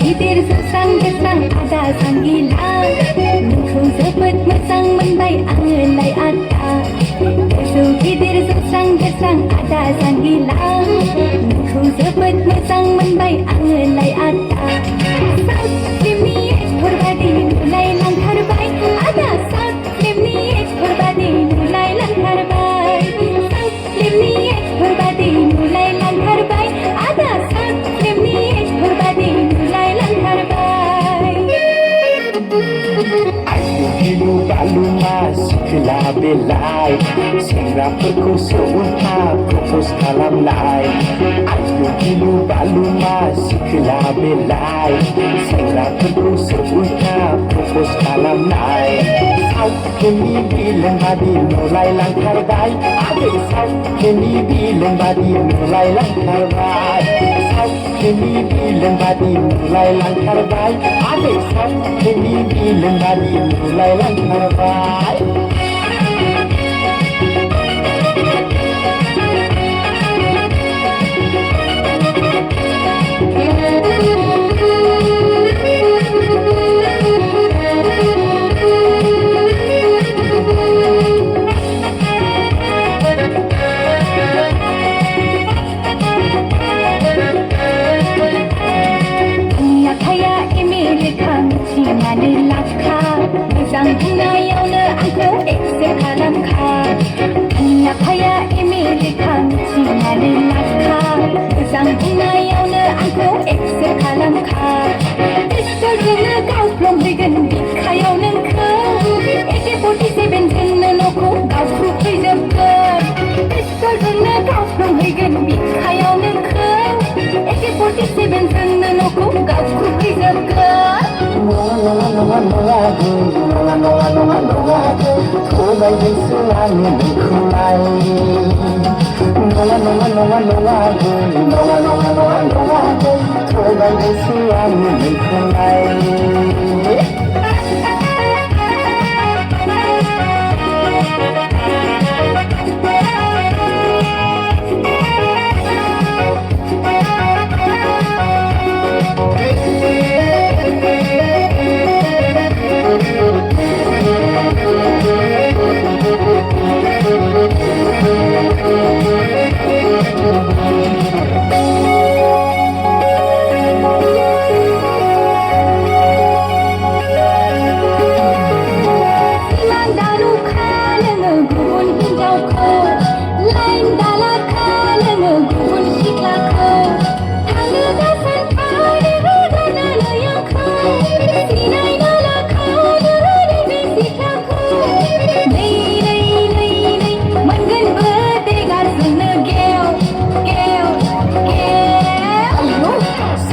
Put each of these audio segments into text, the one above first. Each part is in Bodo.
गिदिर जौस्रां गेस्रां आदा सांगिला नोंखौ जोबोद मोजां मोनबाय आङोलाय आदा गोजौ गिदिर जौस्रां गेस्रां आदा सांगिला नोंखौ जोबोद मोजां मोनबाय आङोलाय आदा साउथ फिल्मनि एक्टर बादि नुलायलांथारबाय आदा साउथ फिल्मनि एक्टर बादि नुलायलांथारबाय साउथ फिल्मनि एक्टर बादि नुलायलांथारबाय आदा साउथ फिल्मनि एक्टर बादि नुलायलांथारबाय गिलु बालुमा सिखोला बेलाय सेंग्राफोरखौ सोउथा प्रपज खालामनाय आयु गिलु बालुमा सिखोला बेलाय सेंग्राफोरखौ सोउथा प्रपज खालामनाय साउथनि बिलन बादि नुलायलांथारबाय आदै साउथनि बिलन बादि नुलायलांथारबाय साउथनि बिलन बादि नुलायलांथारबाय आदै साउथनि बिलन बादि नुलायलांथारबाय मिथिनानै लाखा मोजां बुंनायावनो आंखौ एक्सेप्ट खालामखा आंनि आफाया एम.ए. लेखा मिथिनानै लाखा मोजां बुंनायावनो आंखौ एक्सेप्ट खालामखा पिस्तलजोंनो गावफ्लंहैगोन बिखायाव नोंखौ AK-47 जोंनो न'खौ गावख्रुबहैजोबगोन पिस्तलजोंनो गावफ्लंहैगोन बिखायाव नोंखौ AK-47 जोंनो न'खौ गावख्रुबहैजोबगोन थगायदोंसो आङो नोंखौलाय थगायदोंसो आङो नोंखौलाय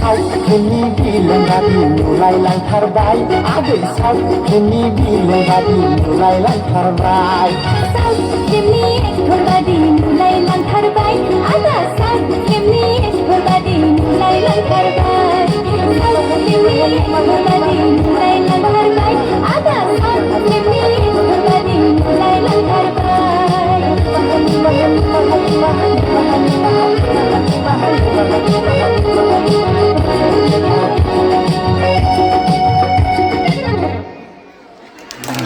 साउथनि बिलन बादि नुलायलांथारबाय आदै साउथनि बिलन बादि नुलायलांथारबाय साउथ फिल्मनि एक्टर बादि नुलायलांथारबाय आदा साउथ फिल्मनि एक्टर बादि नुलायलांथारबाय साउथ फिल्मनि एक्टर बादि